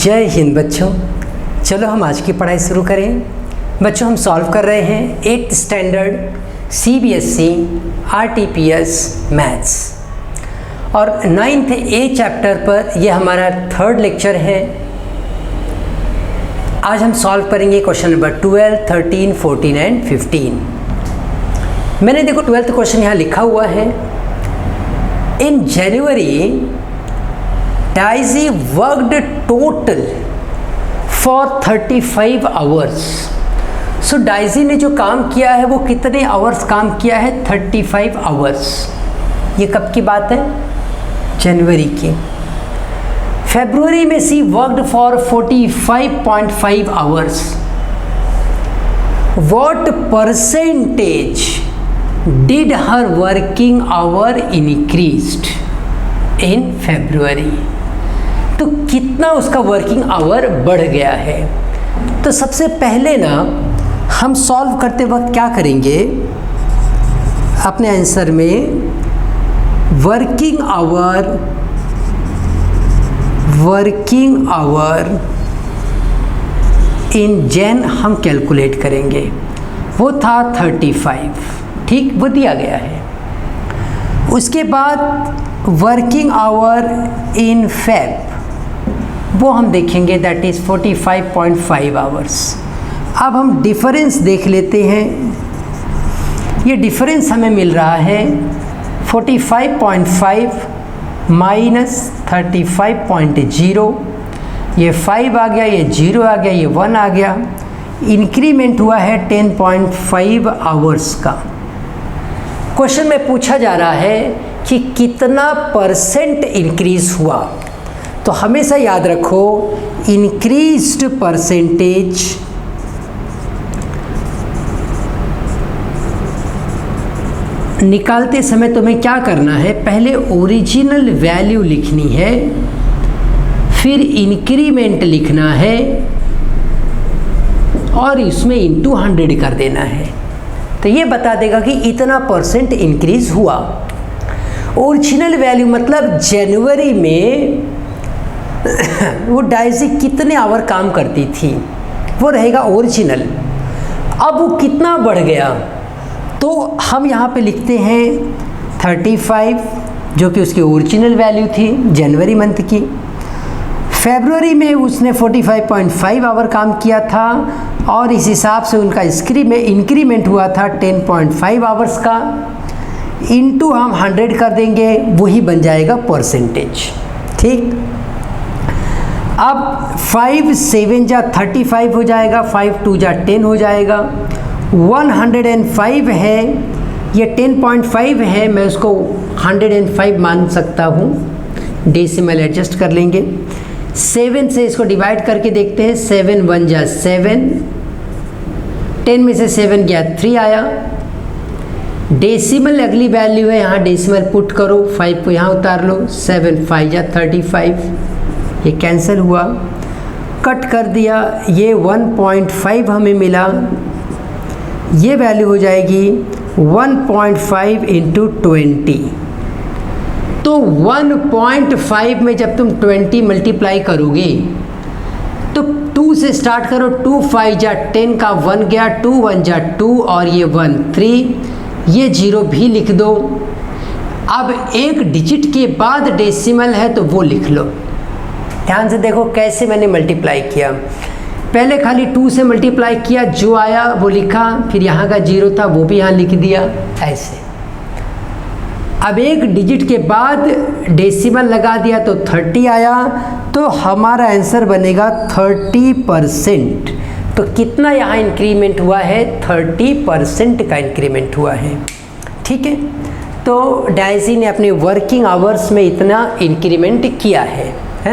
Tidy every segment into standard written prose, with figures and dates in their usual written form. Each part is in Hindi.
जय हिंद बच्चों। चलो हम आज की पढ़ाई शुरू करें। बच्चों हम सॉल्व कर रहे हैं 8th standard CBSE RTPS maths और 9th A चैप्टर पर यह हमारा 3rd लेक्चर है। आज हम सॉल्व करेंगे क्वेश्चन नंबर 12, 13, 14 एंड 15। मैंने देखो 12th क्वेश्चन यहाँ लिखा हुआ है। इन जनवरी Daisy worked total for 35 hours। सो डाइजी ने जो काम किया है वो कितने आवर्स काम किया है? 35 आवर्स। ये कब की बात है? जनवरी की। फरवरी में she worked for 45.5 hours. What percentage did her working hour increased in February? तो कितना उसका वर्किंग आवर बढ़ गया है? तो सबसे पहले ना हम सॉल्व करते वक्त क्या करेंगे, अपने आंसर में वर्किंग आवर इन जैन हम कैलकुलेट करेंगे। वो था 35, ठीक, वो दिया गया है। उसके बाद वर्किंग आवर इन फेब वो हम देखेंगे, दैट इज़ 45.5 आवर्स। अब हम डिफरेंस देख लेते हैं। ये डिफरेंस हमें मिल रहा है 45.5 माइनस 35.0। ये 5 आ गया, ये 0 आ गया, ये 1 आ गया। इंक्रीमेंट हुआ है 10.5 आवर्स का। क्वेश्चन में पूछा जा रहा है कि कितना परसेंट इंक्रीज हुआ। तो हमेशा याद रखो, इंक्रीज्ड परसेंटेज निकालते समय तुम्हें क्या करना है, पहले ओरिजिनल वैल्यू लिखनी है, फिर इंक्रीमेंट लिखना है और इसमें इंटू 100 कर देना है। तो ये बता देगा कि इतना परसेंट इंक्रीज हुआ। ओरिजिनल वैल्यू मतलब जनवरी में वो डाइजी कितने आवर काम करती थी, वो रहेगा ओरिजिनल। अब वो कितना बढ़ गया, तो हम यहाँ पे लिखते हैं 35 जो कि उसकी ओरिजिनल वैल्यू थी जनवरी मंथ की। फरवरी में उसने 45.5 आवर काम किया था और इस हिसाब से उनका इंक्रीमेंट हुआ था 10.5 आवर्स का। इंटू हम 100 कर देंगे, वही बन जाएगा परसेंटेज, ठीक। अब 5 7 जा 35 हो जाएगा, 5 2 जा 10 हो जाएगा। 105 है, ये 10.5 है, मैं उसको 105 मान सकता हूँ, डेसिमल एडजस्ट कर लेंगे। 7 से इसको डिवाइड करके देखते हैं, 7 1 जा 7, 10 में से 7 गया 3 आया। डेसिमल अगली वैल्यू है, यहाँ डेसिमल पुट करो, 5 को यहाँ उतार लो, 7 5 जा 35, ये कैंसिल हुआ, कट कर दिया। ये 1.5 हमें मिला, ये वैल्यू हो जाएगी 1.5 इंटू 20। तो 1.5 में जब तुम 20 मल्टीप्लाई करोगे तो 2 से स्टार्ट करो, 2 5 जा 10 का 1 गया, 2 1 जा 2 और ये 1 3, ये 0 भी लिख दो। अब एक डिजिट के बाद डेसिमल है तो वो लिख लो। ध्यान से देखो कैसे मैंने मल्टीप्लाई किया। पहले खाली 2 से मल्टीप्लाई किया, जो आया वो लिखा, फिर यहाँ का 0 था वो भी यहाँ लिख दिया, ऐसे। अब एक डिजिट के बाद डेसिमल लगा दिया तो 30 आया, तो हमारा आंसर बनेगा 30%। तो कितना यहाँ इंक्रीमेंट हुआ है? 30% का इंक्रीमेंट हुआ है, ठीक है। तो डाइजी ने अपने वर्किंग आवर्स में इतना इंक्रीमेंट किया है ना।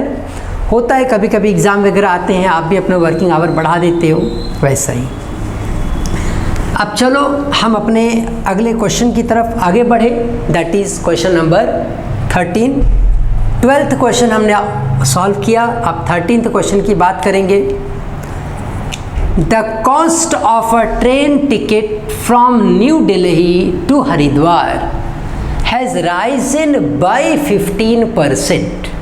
होता है कभी कभी एग्ज़ाम वगैरह आते हैं, आप भी अपना वर्किंग आवर बढ़ा देते हो, वैसा ही। अब चलो हम अपने अगले क्वेश्चन की तरफ आगे बढ़े, that is question number 13। 12th question हमने सॉल्व किया, अब 13th क्वेश्चन की बात करेंगे। The cost of a train ticket from New Delhi to Haridwar has risen by 15%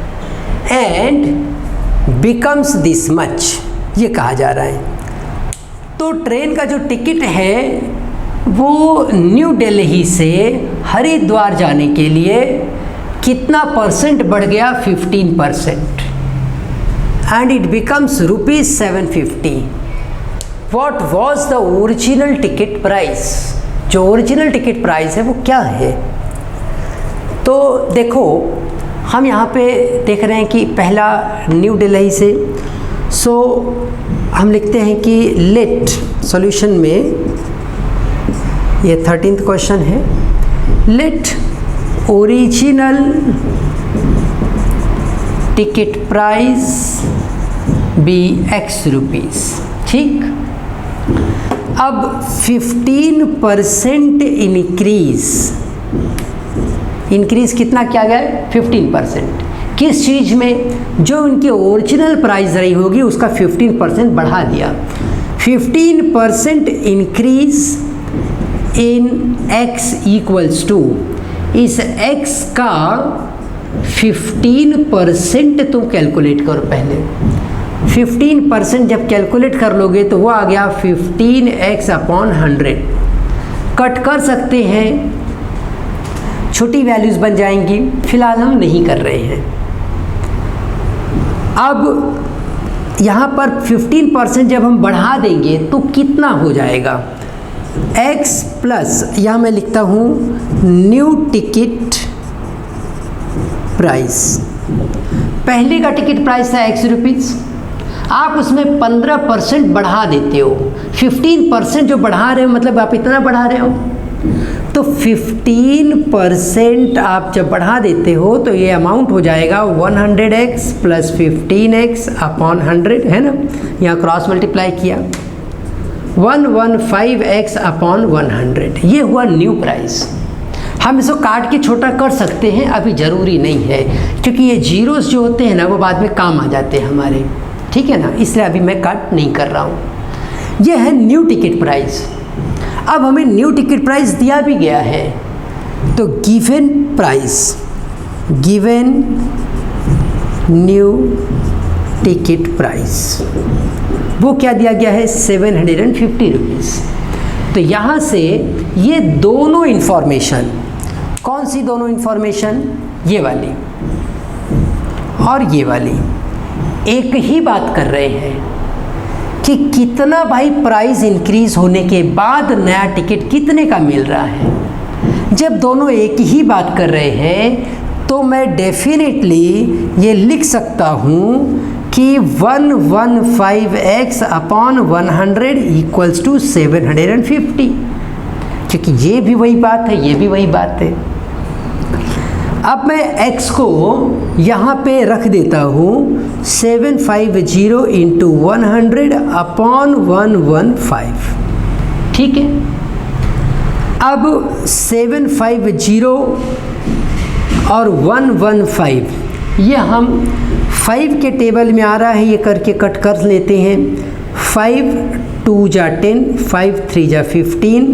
and becomes this much, ये कहा जा रहा है। तो ट्रेन का जो टिकट है वो न्यू दिल्ली से हरिद्वार जाने के लिए कितना परसेंट बढ़ गया? 15%, and it becomes ₹750। What was the original ticket price? जो ओरिजिनल टिकट प्राइस है वो क्या है? तो देखो हम यहाँ पे देख रहे हैं कि पहला न्यू दिल्ली से, सो हम लिखते हैं कि लेट सॉल्यूशन में, ये 13th क्वेश्चन है, let original ticket price be X rupees. ठीक, अब 15% इंक्रीज कितना किया गया है? 15%। किस चीज़ में? जो उनकी ओरिजिनल प्राइस रही होगी उसका 15% बढ़ा दिया। 15% increase in x equals to, इस x का 15% तुम कैलकुलेट करो पहले। 15% जब कैलकुलेट कर लोगे तो वो आ गया 15x/100। कट कर सकते हैं, छोटी वैल्यूज़ बन जाएंगी, फिलहाल हम नहीं कर रहे हैं। अब यहाँ पर 15% जब हम बढ़ा देंगे तो कितना हो जाएगा? x प्लस, यहाँ मैं लिखता हूँ न्यू टिकट प्राइस। पहले का टिकट प्राइस था X रुपीज़, आप उसमें 15% बढ़ा देते हो। 15% जो बढ़ा रहे हो मतलब आप इतना बढ़ा रहे हो, तो 15% आप जब बढ़ा देते हो तो ये अमाउंट हो जाएगा 100x प्लस 15x/100, है ना? यहाँ क्रॉस मल्टीप्लाई किया, 115x/100, ये हुआ न्यू प्राइस। हम इसको काट के छोटा कर सकते हैं, अभी ज़रूरी नहीं है, क्योंकि ये जीरोस जो होते हैं ना वो बाद में काम आ जाते हैं हमारे, ठीक है ना? इसलिए अभी मैं कट नहीं कर रहा हूँ। ये है न्यू टिकट प्राइस। अब हमें न्यू टिकट प्राइस दिया भी गया है, तो given price, given new ticket price, वो क्या दिया गया है? 750 रुपीज़। तो यहाँ से ये दोनों इन्फॉर्मेशन, कौन सी दोनों इन्फॉर्मेशन? ये वाली और ये वाली एक ही बात कर रहे हैं कि कितना भाई प्राइस इंक्रीज होने के बाद नया टिकट कितने का मिल रहा है। जब दोनों एक ही बात कर रहे हैं तो मैं डेफिनेटली ये लिख सकता हूँ कि 115x/100 इक्वल्स टू 750, क्योंकि ये भी वही बात है, ये भी वही बात है। अब मैं x को यहाँ पे रख देता हूँ 750 इंटू 100/115, ठीक है? अब 750 और 115 ये हम 5 के टेबल में आ रहा है, ये करके कट कर लेते हैं। 5 2 जा 10, 5 3 जा 15,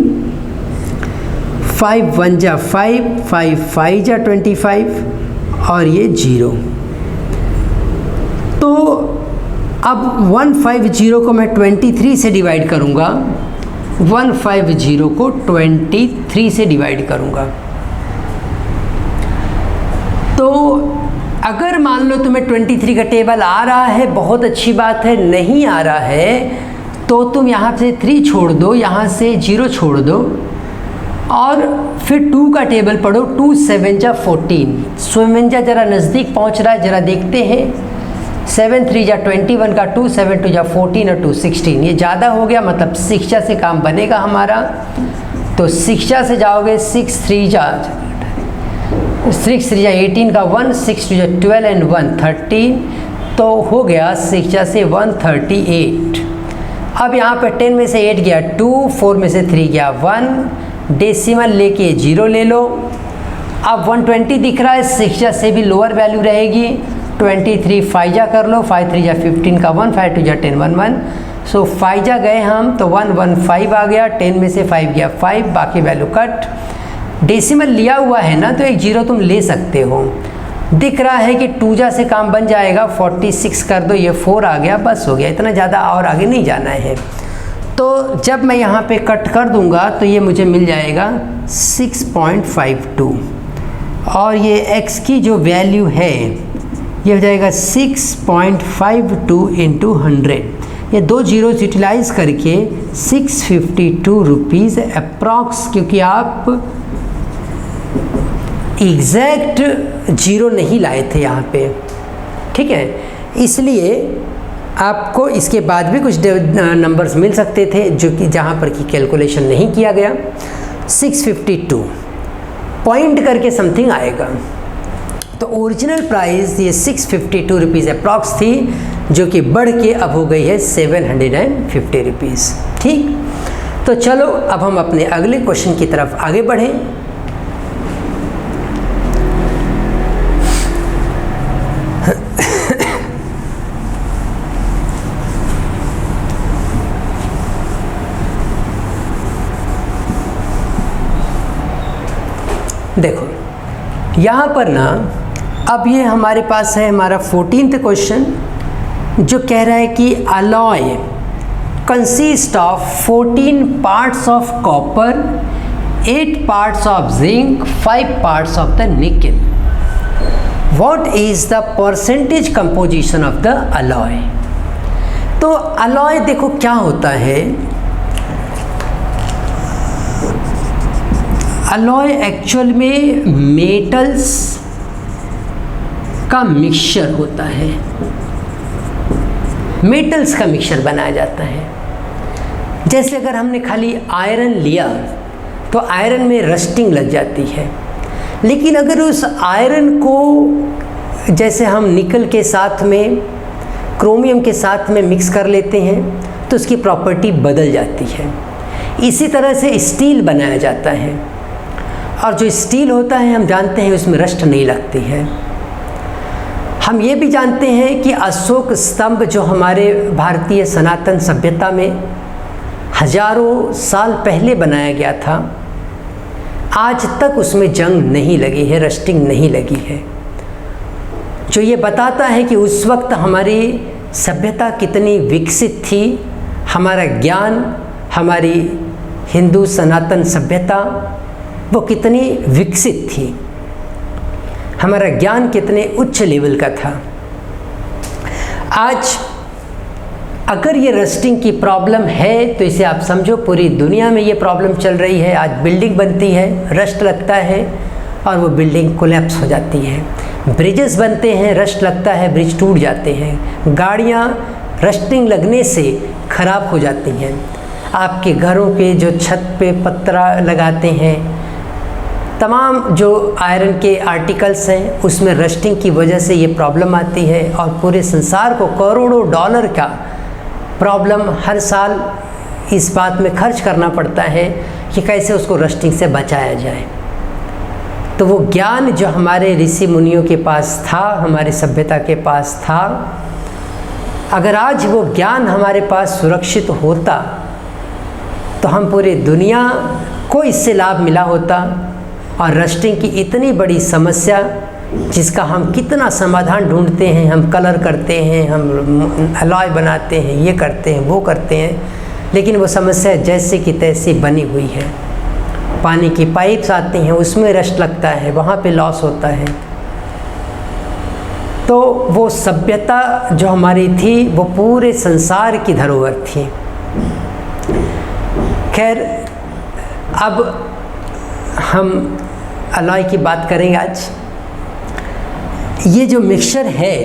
5 1 जा 5, 5 5 जा 25 और ये 0। तो अब 150 को मैं 23 से डिवाइड करूँगा, 150 को 23 से डिवाइड करूँगा। तो अगर मान लो तुम्हें 23 का टेबल आ रहा है, बहुत अच्छी बात है। नहीं आ रहा है तो तुम यहाँ से 3 छोड़ दो, यहाँ से 0 छोड़ दो और फिर 2 का टेबल पढ़ो। 2 7 जा 14, 7 जा जरा नज़दीक पहुँच रहा है, ज़रा देखते हैं। 7 3 जा 21 का 2, 7 2 जा 14 और 2 16, ये ज़्यादा हो गया, मतलब 6 जा से काम बनेगा हमारा। तो 6 जा से जाओगे, 6 3 जा 18 का 1, 6 2 जा 12 एंड 1 13, तो हो गया 6 जा से 138। अब यहाँ पे 10 में से 8 गया 2, 4 में से 3 गया 1, डेसिमल लेके 0 ले लो। अब 120 दिख रहा है, 6 जा से भी लोअर वैल्यू रहेगी। 23 5 जा कर लो, 5 3 जा 15 का 1, 5 2 जा 10 1 1, सो 5 जा गए हम तो 115 आ गया। 10 में से 5 गया 5, बाकी वैल्यू कट। डेसिमल लिया हुआ है ना तो एक 0 तुम ले सकते हो। दिख रहा है कि 2 जा से काम बन जाएगा, 46 कर दो, ये 4 आ गया, बस हो गया, इतना ज़्यादा और आगे नहीं जाना है। तो जब मैं यहाँ पे कट कर दूँगा तो ये मुझे मिल जाएगा 6.52 और ये x की जो वैल्यू है ये हो जाएगा 6.52 इंटू 100। ये 2 जीरोज यूटिलाइज़ करके 652 रुपीज़ अप्रॉक्स, क्योंकि आप एग्जैक्ट जीरो नहीं लाए थे यहाँ पे, ठीक है, इसलिए आपको इसके बाद भी कुछ नंबर्स मिल सकते थे जो कि जहाँ पर कि कैलकुलेशन नहीं किया गया। 652 पॉइंट करके समथिंग आएगा। तो ओरिजिनल प्राइस ये 652 रुपीज़ अप्रॉक्स थी, जो कि बढ़ के अब हो गई है 750 रुपीज़। ठीक, तो चलो अब हम अपने अगले क्वेश्चन की तरफ आगे बढ़ें। देखो यहाँ पर ना, अब ये हमारे पास है हमारा 14th क्वेश्चन, जो कह रहा है कि alloy consist of 14 parts of copper, 8 parts of zinc, 5 parts of the nickel. What is the percentage composition of the alloy. तो अलॉय देखो क्या होता है, अलॉय एक्चुअल में मेटल्स का मिक्सचर होता है, मेटल्स का मिक्सचर बनाया जाता है। जैसे अगर हमने खाली आयरन लिया तो आयरन में रस्टिंग लग जाती है, लेकिन अगर उस आयरन को जैसे हम निकल के साथ में, क्रोमियम के साथ में मिक्स कर लेते हैं तो उसकी प्रॉपर्टी बदल जाती है। इसी तरह से स्टील बनाया जाता है, और जो स्टील होता है हम जानते हैं उसमें रस्ट नहीं लगती है। हम ये भी जानते हैं कि अशोक स्तंभ जो हमारे भारतीय सनातन सभ्यता में हजारों साल पहले बनाया गया था, आज तक उसमें जंग नहीं लगी है, रस्टिंग नहीं लगी है, जो ये बताता है कि उस वक्त हमारी सभ्यता कितनी विकसित थी, हमारा ज्ञान, हमारी हिंदू सनातन सभ्यता वो कितनी विकसित थी, हमारा ज्ञान कितने उच्च लेवल का था। आज अगर ये रस्टिंग की प्रॉब्लम है तो इसे आप समझो पूरी दुनिया में ये प्रॉब्लम चल रही है। आज बिल्डिंग बनती है, रस्ट लगता है और वो बिल्डिंग कोलैप्स हो जाती है। ब्रिजेस बनते हैं, रस्ट लगता है, ब्रिज टूट जाते हैं। गाड़ियाँ रस्टिंग लगने से ख़राब हो जाती हैं। आपके घरों के जो छत पे पत्रा लगाते हैं, तमाम जो आयरन के आर्टिकल्स हैं उसमें रस्टिंग की वजह से ये प्रॉब्लम आती है, और पूरे संसार को करोड़ों डॉलर का प्रॉब्लम हर साल इस बात में खर्च करना पड़ता है कि कैसे उसको रस्टिंग से बचाया जाए। तो वो ज्ञान जो हमारे ऋषि मुनियों के पास था, हमारी सभ्यता के पास था, अगर आज वो ज्ञान हमारे पास सुरक्षित होता तो हम पूरी दुनिया को इससे लाभ मिला होता, और रस्टिंग की इतनी बड़ी समस्या जिसका हम कितना समाधान ढूंढते हैं, हम कलर करते हैं, हम अलॉय बनाते हैं, ये करते हैं, वो करते हैं, लेकिन वो समस्या जैसे की तैसी बनी हुई है। पानी की पाइप्स आती हैं, उसमें रस्ट लगता है, वहाँ पे लॉस होता है। तो वो सभ्यता जो हमारी थी वो पूरे संसार की धरोहर थी। खैर, अब हम अलॉय की बात करेंगे आज। ये जो मिक्सचर है,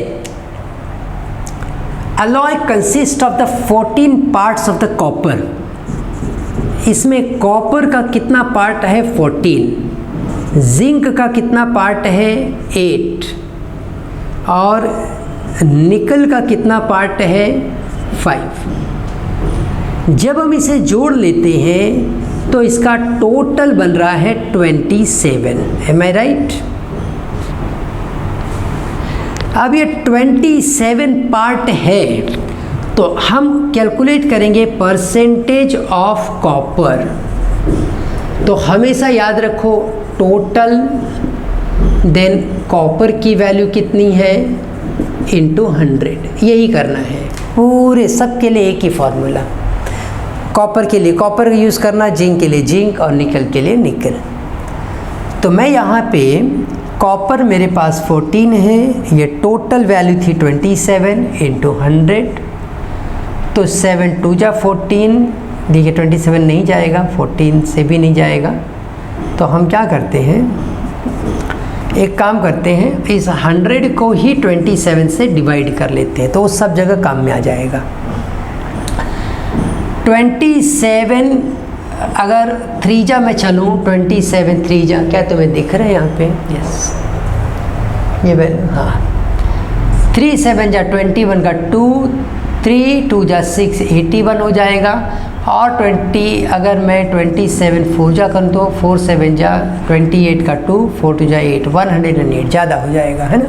alloy consist of the 14 parts of the copper. इसमें कॉपर का कितना पार्ट है 14, जिंक का कितना पार्ट है 8, और निकल का कितना पार्ट है 5। जब हम इसे जोड़ लेते हैं तो इसका टोटल बन रहा है 27। एम आई राइट? अब ये 27 पार्ट है, तो हम कैलकुलेट करेंगे परसेंटेज ऑफ कॉपर। तो हमेशा याद रखो टोटल देन कॉपर की वैल्यू कितनी है इंटू 100, यही करना है पूरे सब के लिए एक ही फॉर्मूला। कॉपर के लिए कॉपर यूज़ करना, जिंक के लिए जिंक और निकल के लिए निकल। तो मैं यहाँ पे कॉपर मेरे पास 14 है, ये टोटल वैल्यू थी 27 इंटू 100, तो 7 2 जा 14, देखिए 27 नहीं जाएगा, 14 से भी नहीं जाएगा, तो हम क्या करते हैं, एक काम करते हैं, इस 100 को ही 27 से डिवाइड कर लेते हैं, तो वो सब जगह काम में आ जाएगा। 27 अगर 3 जा मैं चलूँ, 27 3 जा, क्या तुम्हें दिख रहा है यहाँ पे? यस, ये वैल्यू, हाँ, 3 7 जा 21 का 2, 3 2 जा 6 81 हो जाएगा। और 20 अगर मैं 27 4 जा करूँ तो 4 7 जा 28 का 2, 4 2 जा 8, 108 ज़्यादा हो जाएगा, है ना।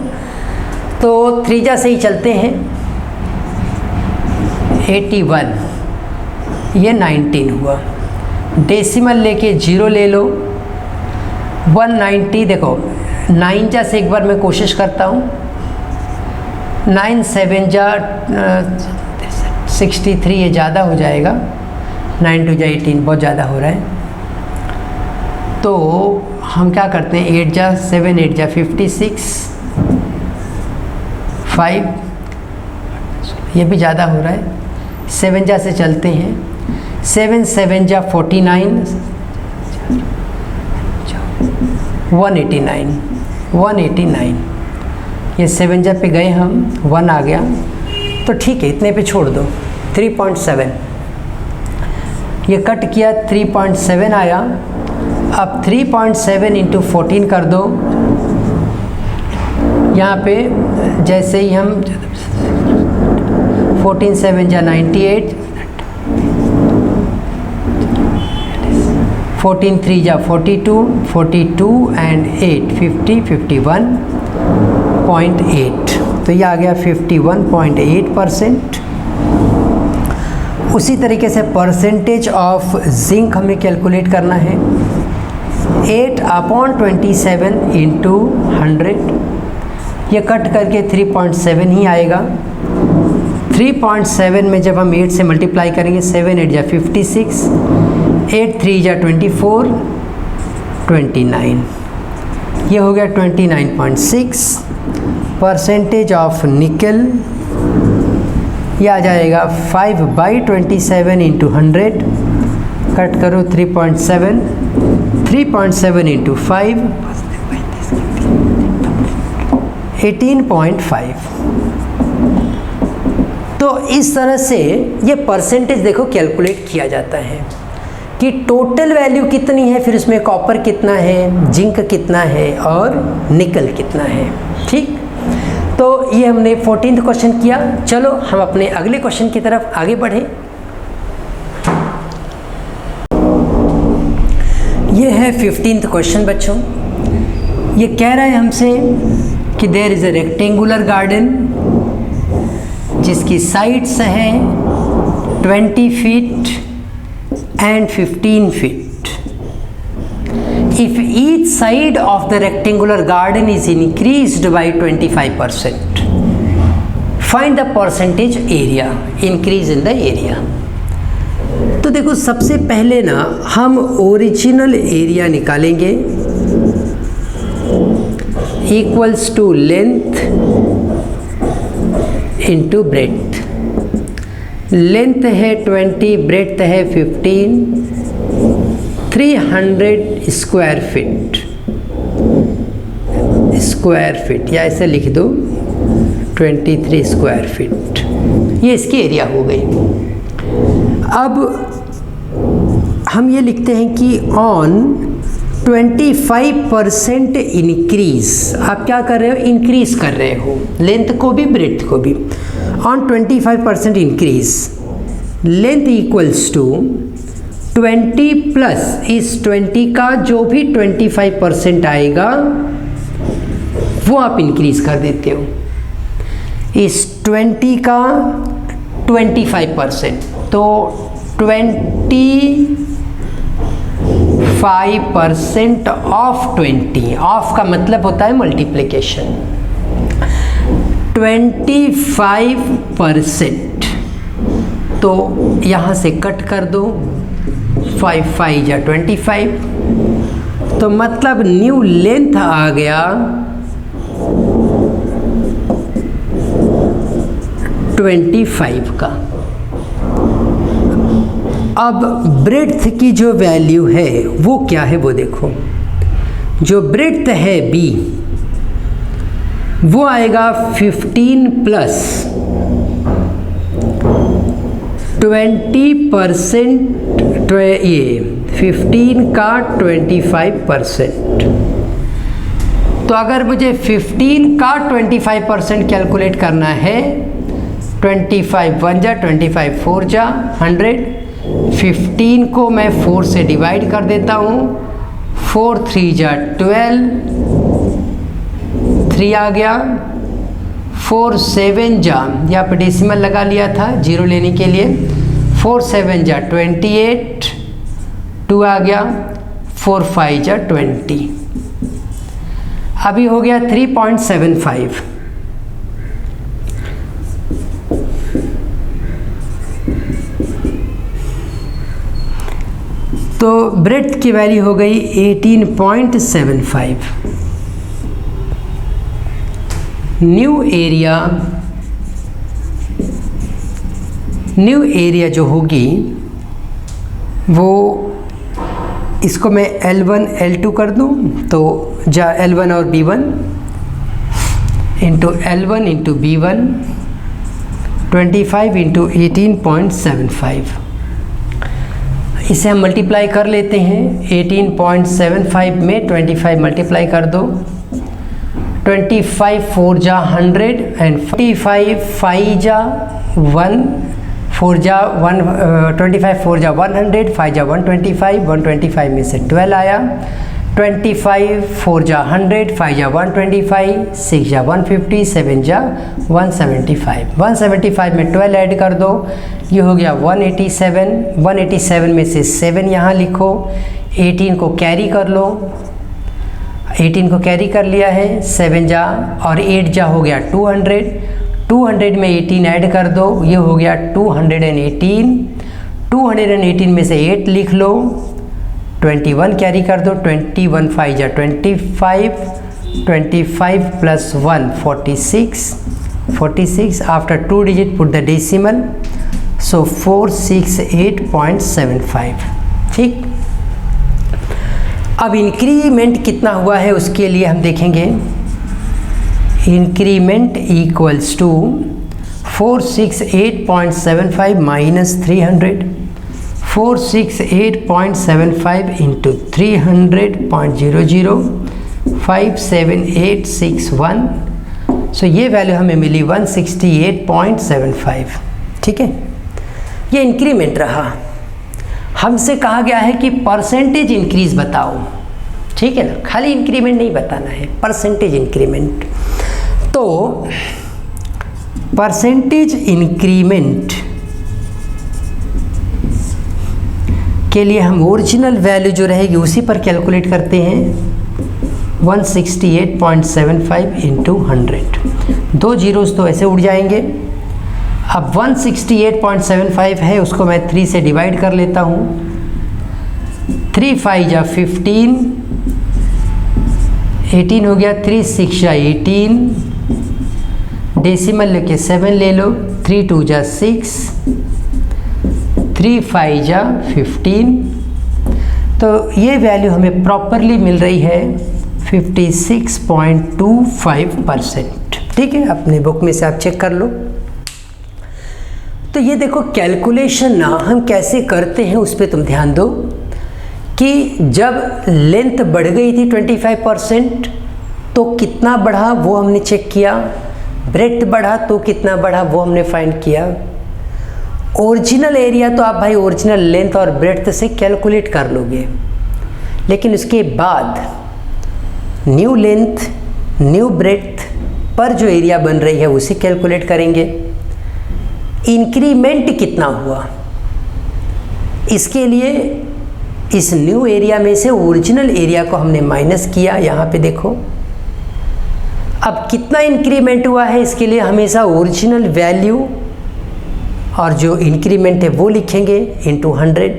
तो 3 जा से ही चलते हैं, 81, ये 19 हुआ। डेसिमल लेके 0 ले लो, 190, देखो 9 जा से एक बार मैं कोशिश करता हूँ, 9 7 जा 63, ये ज़्यादा हो जाएगा, 9 2 जा 18 बहुत ज़्यादा हो रहा है। तो हम क्या करते हैं, 8 जा 7 8 जा 56, 5, ये भी ज़्यादा हो रहा है, 7 जा से चलते हैं, 7 7 जा 49, 189, ये 7 जा पे गए हम, 1 आ गया, तो ठीक है, इतने पे छोड़ दो। 3.7 ये कट किया, 3.7 आया। अब 3.7 इंटू 14 कर दो, यहाँ पे जैसे ही हम 14 7 जा 98, 14 3 जा 42, 42 एंड 8 50, 51.8, तो ये आ गया 51.8%। उसी तरीके से परसेंटेज ऑफ जिंक हमें कैलकुलेट करना है, 8/27 इंटू 100, ये कट करके 3.7 ही आएगा। 3.7 में जब हम 8 से मल्टीप्लाई करेंगे, 7 8 जा 56, 8 3 जा 24, 29, ये हो गया 29.6। परसेंटेज ऑफ निकल ये आ जाएगा 5/27 इंटू 100, कट करो 3.7, 3.7 इंटू 5, 18.5। तो इस तरह से ये परसेंटेज देखो कैलकुलेट किया जाता है कि टोटल वैल्यू कितनी है, फिर उसमें कॉपर कितना है, जिंक कितना है और निकल कितना है। ठीक, तो ये हमने 14th क्वेश्चन किया। चलो हम अपने अगले क्वेश्चन की तरफ आगे बढ़े। ये है 15th क्वेश्चन बच्चों। ये कह रहा है हमसे कि there is a rectangular garden जिसकी साइड्स हैं 20 feet and 15 feet. If each side of the rectangular garden is increased by 25%, find the percentage area, increase in the area. तो देखो सबसे पहले ना हम ओरिजिनल एरिया निकालेंगे, equals to length into breadth. Length है 20, ब्रेड्थ है 15, 300 स्क्वायर फीट या ऐसे लिख दो 23 स्क्वायर फीट, ये इसकी एरिया हो गई। अब हम ये लिखते हैं कि ऑन 25% इंक्रीज, आप क्या कर रहे हो, इंक्रीज कर रहे हो लेंथ को भी ब्रेड्थ को भी। On 25% increase, length equals to 20 plus इस 20 का जो भी 25% आएगा वो आप इंक्रीज कर देते हो। इस 20 का 25%, तो 25 25% ऑफ 20, ऑफ का मतलब होता है मल्टीप्लिकेशन, 25%, तो यहाँ से कट कर दो, 5 5 या 25, तो मतलब न्यू लेंथ आ गया 25 का। अब ब्रेड्थ की जो वैल्यू है वो क्या है वो देखो, जो ब्रेड्थ है b वो आएगा 15 प्लस 20%, ये 15 का 25%। तो अगर मुझे 15 का 25% कैलकुलेट करना है, 25 1 जा 25 4 जा 100, 15 को मैं 4 से डिवाइड कर देता हूँ, 4 3 जा 12, 3 आ गया, 4 7 जा, यहाँ पे डेसिमल लगा लिया था जीरो लेने के लिए, 4 7 जा 28, 2 आ गया, 4 5 जा 20, अभी हो गया 3.75। तो ब्रेड्थ की वैल्यू हो गई 18.75। न्यू एरिया जो होगी वो, इसको मैं L1 L2 कर दूं, तो जा L1 और B1 into L1 into B1, 25 into 18.75, इसे हम मल्टीप्लाई कर लेते हैं। 18.75 में 25 मल्टीप्लाई कर दो, 25 4 जा 100 एंड 45 5 जा 1 4 जा 1, 25 4 जा 100, 5 जा 125, 125 में से 12 आया, 25 4 जा 100, 5 जा 125, 6 जा 150, 7 जा 175, 175 में 12 ऐड कर दो, ये हो गया 187, 187 में से 7 यहाँ लिखो, 18 को कैरी कर लो, 18 को कैरी कर लिया है, 7 जा और 8 जा हो गया 200, 200 में 18 ऐड कर दो, ये हो गया 218, 218 में से 8 लिख लो, 21 कैरी कर दो, 21 5 जा 25, 25 plus 1 46, 46 after 2 digit put the decimal, so 468.75। ठीक, अब इंक्रीमेंट कितना हुआ है उसके लिए हम देखेंगे। Increment equals to 468.75 minus 300, 468.75 into 300.00, 57861, so ये वैल्यू हमें मिली 168.75। ठीक है, ये इंक्रीमेंट रहा। हमसे कहा गया है कि परसेंटेज इंक्रीज बताओ, ठीक है ना, खाली इंक्रीमेंट नहीं बताना है, परसेंटेज इंक्रीमेंट। तो परसेंटेज इंक्रीमेंट के लिए हम ओरिजिनल वैल्यू जो रहेगी उसी पर कैलकुलेट करते हैं, 168.75 इंटू 100, 2 जीरोस तो ऐसे उड़ जाएंगे। अब 168.75 है, उसको मैं 3 से डिवाइड कर लेता हूँ, 3 5 जा 15, 18 हो गया, 3 6 जा 18, डेसिमल लेके 7 ले लो, 3 2 जा 6, 3 5 जा 15, तो ये वैल्यू हमें प्रॉपरली मिल रही है 56.25%। ठीक है, अपने बुक में से आप चेक कर लो। तो ये देखो कैलकुलेशन ना हम कैसे करते हैं उस पर तुम ध्यान दो, कि जब लेंथ बढ़ गई थी 25% तो कितना बढ़ा वो हमने चेक किया, ब्रेड्थ बढ़ा तो कितना बढ़ा वो हमने फाइंड किया। ओरिजिनल एरिया तो आप भाई ओरिजिनल लेंथ और ब्रेड्थ से कैलकुलेट कर लोगे, लेकिन उसके बाद न्यू लेंथ न्यू ब्रेड्थ पर जो एरिया बन रही है उसे कैलकुलेट करेंगे। इंक्रीमेंट कितना हुआ इसके लिए इस न्यू एरिया में से ओरिजिनल एरिया को हमने माइनस किया, यहाँ पे देखो। अब कितना इंक्रीमेंट हुआ है इसके लिए हमेशा ओरिजिनल वैल्यू और जो इंक्रीमेंट है वो लिखेंगे इंटू 100,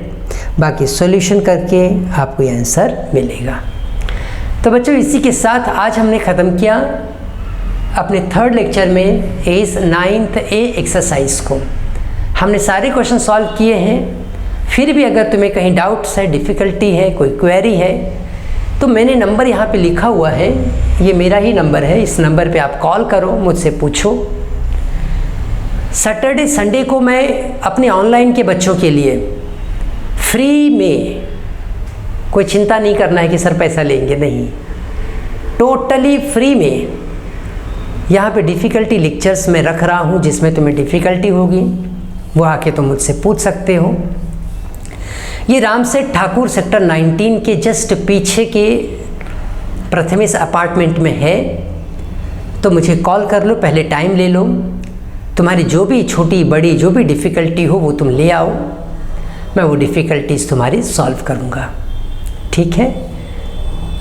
बाकी सॉल्यूशन करके आपको ये आंसर मिलेगा। तो बच्चों इसी के साथ आज हमने ख़त्म किया अपने थर्ड लेक्चर में इस 9th ए एक्सरसाइज को। हमने सारे क्वेश्चन सॉल्व किए हैं। फिर भी अगर तुम्हें कहीं डाउट्स है, डिफ़िकल्टी है, कोई क्वेरी है, तो मैंने नंबर यहाँ पे लिखा हुआ है, ये मेरा ही नंबर है, इस नंबर पे आप कॉल करो, मुझसे पूछो। सैटरडे संडे को मैं अपने ऑनलाइन के बच्चों के लिए फ्री में, कोई चिंता नहीं करना है कि सर पैसा लेंगे, नहीं, टोटली फ्री में यहाँ पे डिफ़िकल्टी लेक्चर्स में रख रहा हूँ। जिसमें तुम्हें डिफ़िकल्टी होगी वो आके तुम मुझसे पूछ सकते हो। ये रामसेठ ठाकुर सेक्टर 19 के जस्ट पीछे के प्रथमेश अपार्टमेंट में है। तो मुझे कॉल कर लो, पहले टाइम ले लो, तुम्हारी जो भी छोटी बड़ी जो भी डिफ़िकल्टी हो वो तुम ले आओ, मैं वो डिफ़िकल्टीज़ तुम्हारी सॉल्व करूँगा। ठीक है,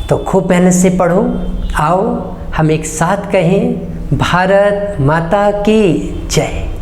तो खूब मेहनत से पढ़ो। आओ हम एक साथ कहें, भारत माता की जय।